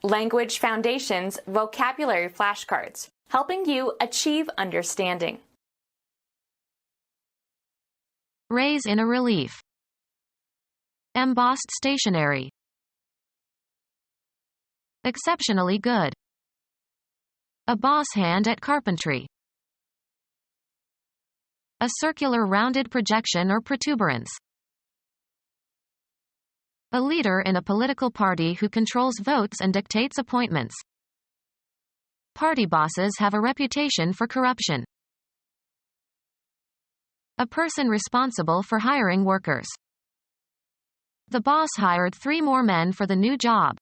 Language Foundations Vocabulary Flashcards, helping you achieve understanding. Raise in a relief. Embossed stationery. Exceptionally good. A boss hand at carpentry. A circular rounded projection or protuberance. A leader in a political party who controls votes and dictates appointments. Party bosses have a reputation for corruption. A person responsible for hiring workers. The boss hired 3 more men for the new job.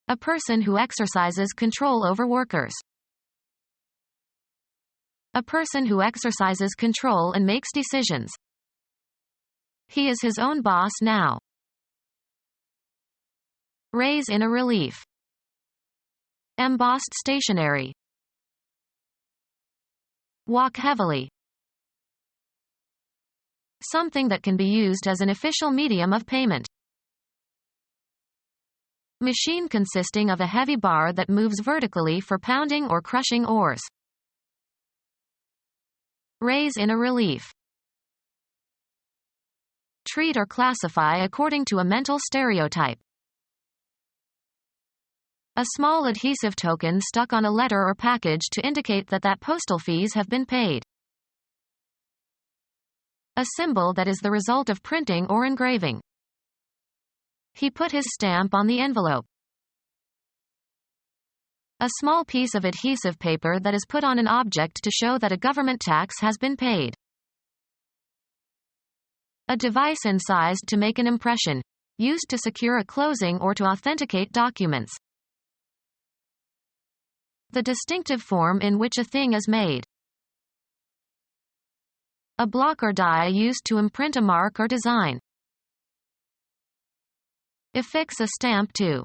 A person who exercises control over workers. A person who exercises control and makes decisions. He is his own boss now. Raise in a relief. Embossed stationery. Walk heavily. Something that can be used as an official medium of payment. Machine consisting of a heavy bar that moves vertically for pounding or crushing ores. Raise in a relief. Treat or classify according to a mental stereotype. A small adhesive token stuck on a letter or package to indicate that postal fees have been paid. A symbol that is the result of printing or engraving. He put his stamp on the envelope. A small piece of adhesive paper that is put on an object to show that a government tax has been paid. A device incised to make an impression, used to secure a closing or to authenticate documents. The distinctive form in which a thing is made. A block or die used to imprint a mark or design. Affix a stamp to.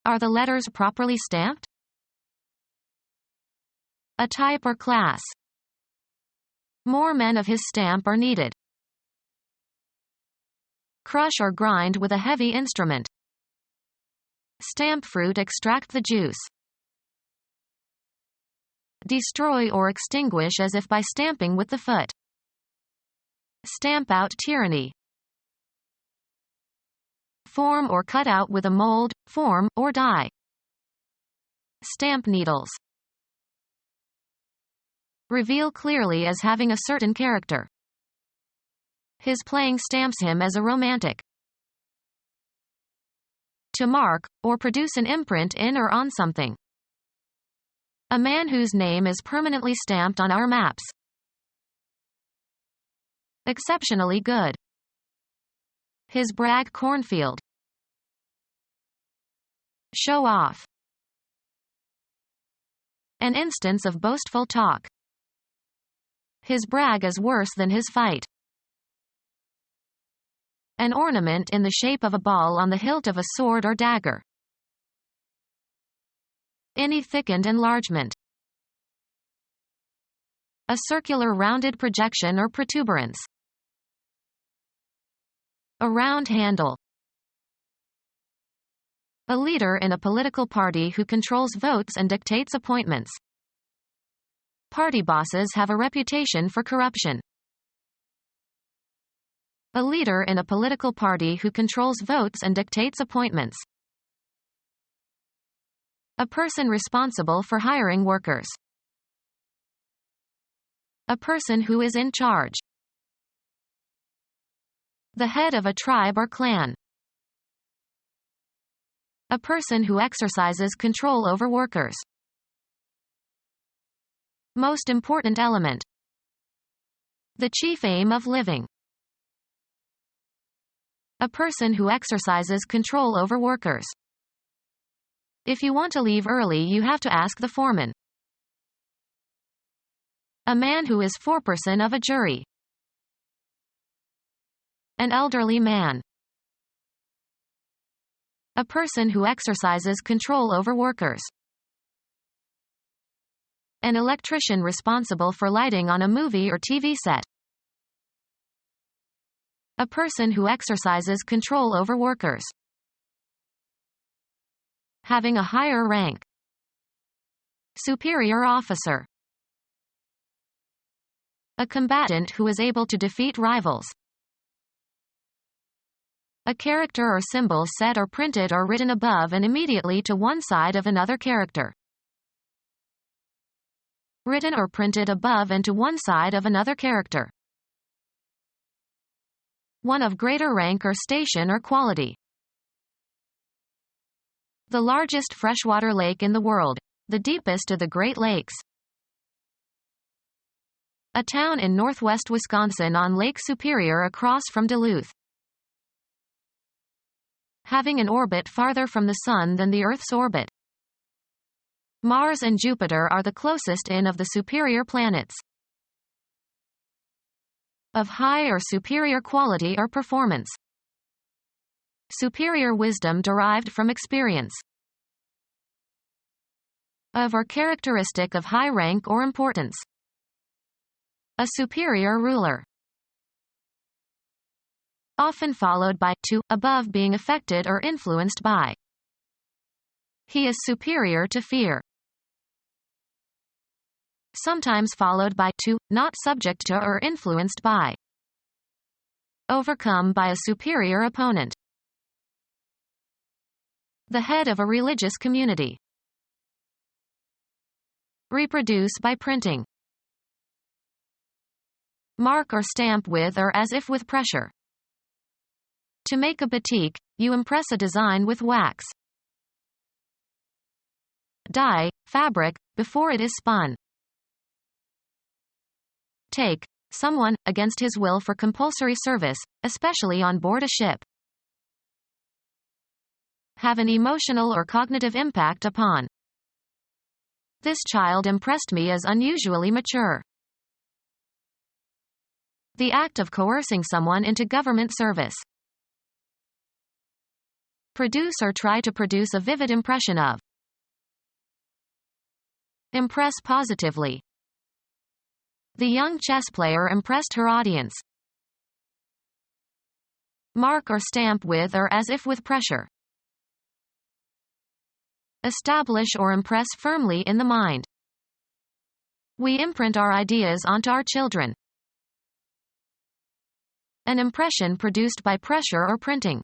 Are the letters properly stamped? A type or class. More men of his stamp are needed. Crush or grind with a heavy instrument. Stamp fruit extract the juice. Destroy or extinguish as if by stamping with the foot. Stamp out tyranny. Form or cut out with a mold, form, or die. Stamp needles. Reveal clearly as having a certain character. His playing stamps him as a romantic. To mark, or produce an imprint in or on something. A man whose name is permanently stamped on our maps. Exceptionally good. His brag cornfield. Show off. An instance of boastful talk. His brag is worse than his fight. An ornament in the shape of a ball on the hilt of a sword or dagger. Any thickened enlargement. A circular rounded projection or protuberance. A round handle. A leader in a political party who controls votes and dictates appointments. Party bosses have a reputation for corruption. A leader in a political party who controls votes and dictates appointments. A person responsible for hiring workers. A person who is in charge. The head of a tribe or clan. A person who exercises control over workers. Most important element. The chief aim of living. A person who exercises control over workers. If you want to leave early, you have to ask the foreman. A man who is foreperson of a jury. An elderly man. A person who exercises control over workers. An electrician responsible for lighting on a movie or TV set. A person who exercises control over workers. Having a higher rank. Superior officer. A combatant who is able to defeat rivals. A character or symbol set or printed or written above and immediately to one side of another character. Written or printed above and to one side of another character. One of greater rank or station or quality. The largest freshwater lake in the world, the deepest of the Great Lakes. A town in northwest Wisconsin on Lake Superior across from Duluth. Having an orbit farther from the Sun than the Earth's orbit. Mars and Jupiter are the closest in of the superior planets. Of high or superior quality or performance. Superior wisdom derived from experience. Of or characteristic of high rank or importance. A superior ruler. Often followed by to, above being affected or influenced by. He is superior to fear. Sometimes followed by to, not subject to or influenced by. Overcome by a superior opponent. The head of a religious community. Reproduce by printing. Mark or stamp with or as if with pressure. To make a batik, you impress a design with wax. Dye, fabric, before it is spun. Take someone against his will for compulsory service, especially on board a ship. Have an emotional or cognitive impact upon. This child impressed me as unusually mature. The act of coercing someone into government service. Produce or try to produce a vivid impression of. Impress positively. The young chess player impressed her audience. Mark or stamp with or as if with pressure. Establish or impress firmly in the mind. We imprint our ideas onto our children. An impression produced by pressure or printing.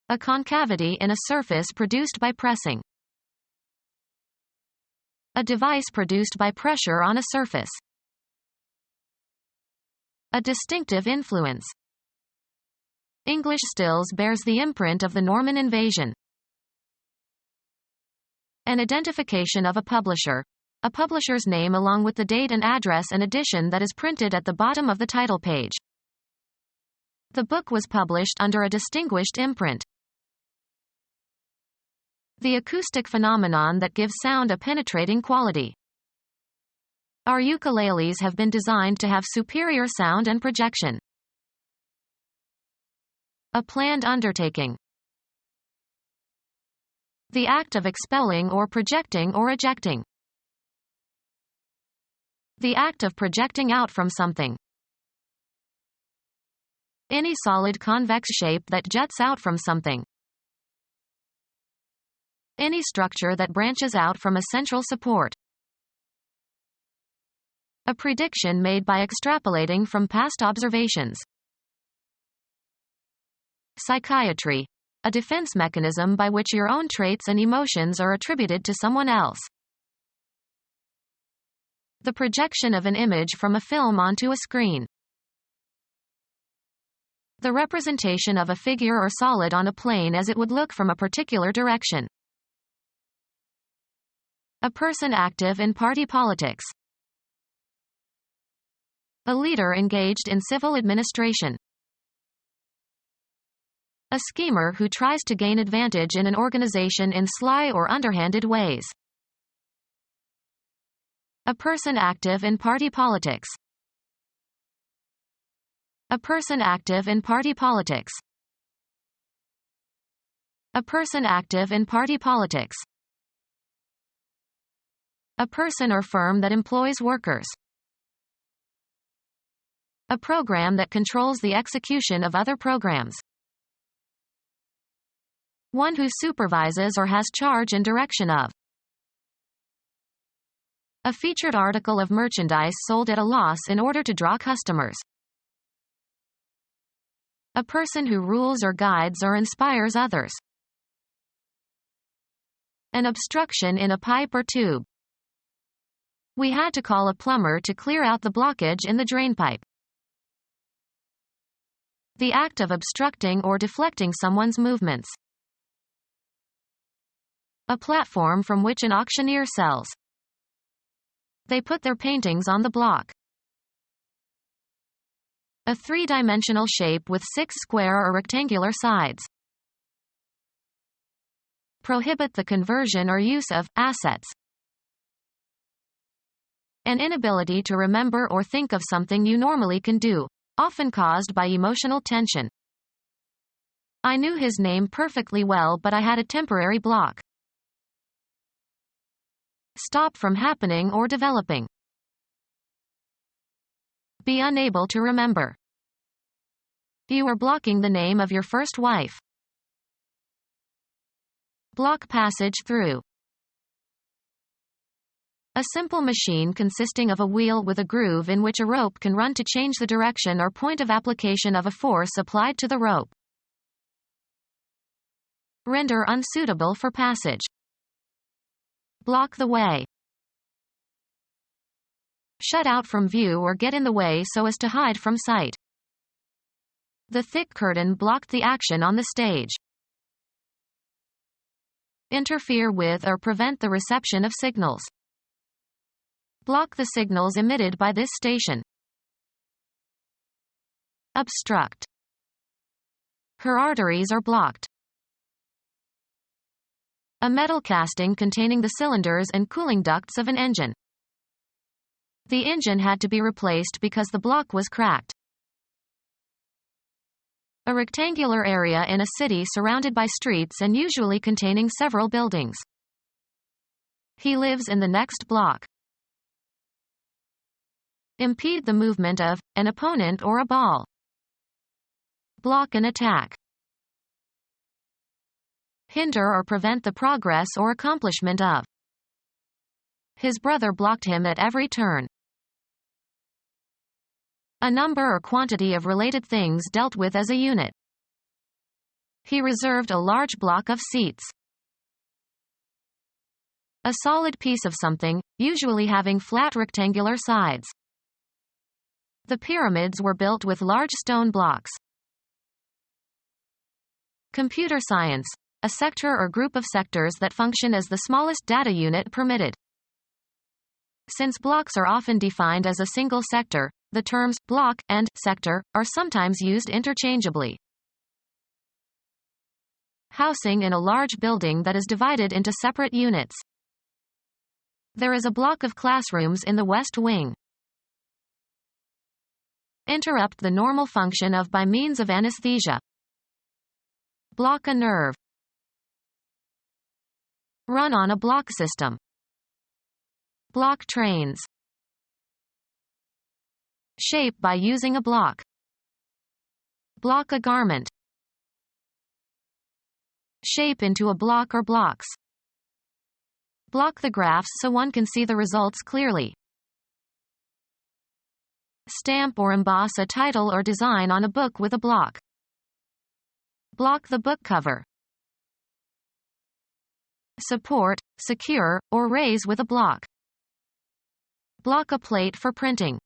A concavity in a surface produced by pressing. A device produced by pressure on a surface. A distinctive influence. English stills bears the imprint of the Norman invasion. An identification of a publisher. A publisher's name along with the date and address and edition that is printed at the bottom of the title page. The book was published under a distinguished imprint. The acoustic phenomenon that gives sound a penetrating quality. Our ukuleles have been designed to have superior sound and projection. A planned undertaking. The act of expelling or projecting or ejecting. The act of projecting out from something. Any solid convex shape that jets out from something. Any structure that branches out from a central support. A prediction made by extrapolating from past observations. Psychiatry. A defense mechanism by which your own traits and emotions are attributed to someone else. The projection of an image from a film onto a screen. The representation of a figure or solid on a plane as it would look from a particular direction. A person active in party politics. A leader engaged in civil administration. A schemer who tries to gain advantage in an organization in sly or underhanded ways. A person active in party politics. A person active in party politics. A person active in party politics. A person or firm that employs workers. A program that controls the execution of other programs. One who supervises or has charge and direction of. A featured article of merchandise sold at a loss in order to draw customers. A person who rules or guides or inspires others. An obstruction in a pipe or tube. We had to call a plumber to clear out the blockage in the drainpipe. The act of obstructing or deflecting someone's movements. A platform from which an auctioneer sells. They put their paintings on the block. A three-dimensional shape with 6 square or rectangular sides. Prohibit the conversion or use of assets. An inability to remember or think of something you normally can do, often caused by emotional tension. I knew his name perfectly well, but I had a temporary block. Stop from happening or developing. Be unable to remember. You are blocking the name of your first wife. Block passage through. A simple machine consisting of a wheel with a groove in which a rope can run to change the direction or point of application of a force applied to the rope. Render unsuitable for passage. Block the way. Shut out from view or get in the way so as to hide from sight. The thick curtain blocked the action on the stage. Interfere with or prevent the reception of signals. Block the signals emitted by this station. Obstruct. Her arteries are blocked. A metal casting containing the cylinders and cooling ducts of an engine. The engine had to be replaced because the block was cracked. A rectangular area in a city surrounded by streets and usually containing several buildings. He lives in the next block. Impede the movement of an opponent or a ball. Block an attack. Hinder or prevent the progress or accomplishment of. His brother blocked him at every turn. A number or quantity of related things dealt with as a unit. He reserved a large block of seats. A solid piece of something, usually having flat rectangular sides. The pyramids were built with large stone blocks. Computer science. A sector or group of sectors that function as the smallest data unit permitted. Since blocks are often defined as a single sector, the terms block and sector are sometimes used interchangeably. Housing in a large building that is divided into separate units. There is a block of classrooms in the West Wing. Interrupt the normal function of by means of anesthesia. Block a nerve. Run on a block system. Block trains. Shape by using a block. Block a garment. Shape into a block or blocks. Block the graphs so one can see the results clearly. Stamp or emboss a title or design on a book with a block. Block the book cover. Support, secure, or raise with a block. Block a plate for printing.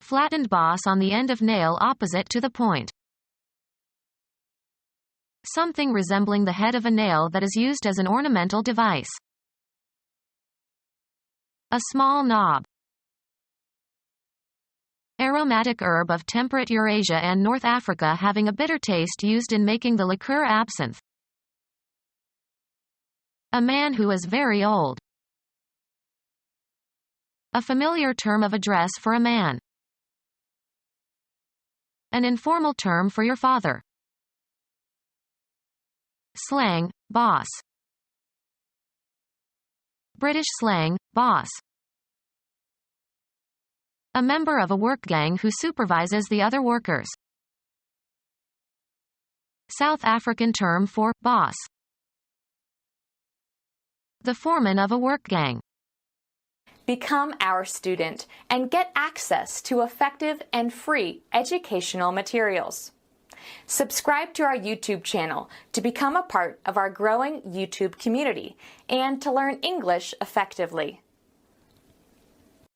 Flattened boss on the end of nail opposite to the point. Something resembling the head of a nail that is used as an ornamental device. A small knob. Aromatic herb of temperate Eurasia and North Africa having a bitter taste used in making the liqueur absinthe. A man who is very old. A familiar term of address for a man. An informal term for your father. Slang, boss. British slang, boss. A member of a work gang who supervises the other workers. South African term for boss. The foreman of a work gang. Become our student and get access to effective and free educational materials. Subscribe to our YouTube channel to become a part of our growing YouTube community and to learn English effectively.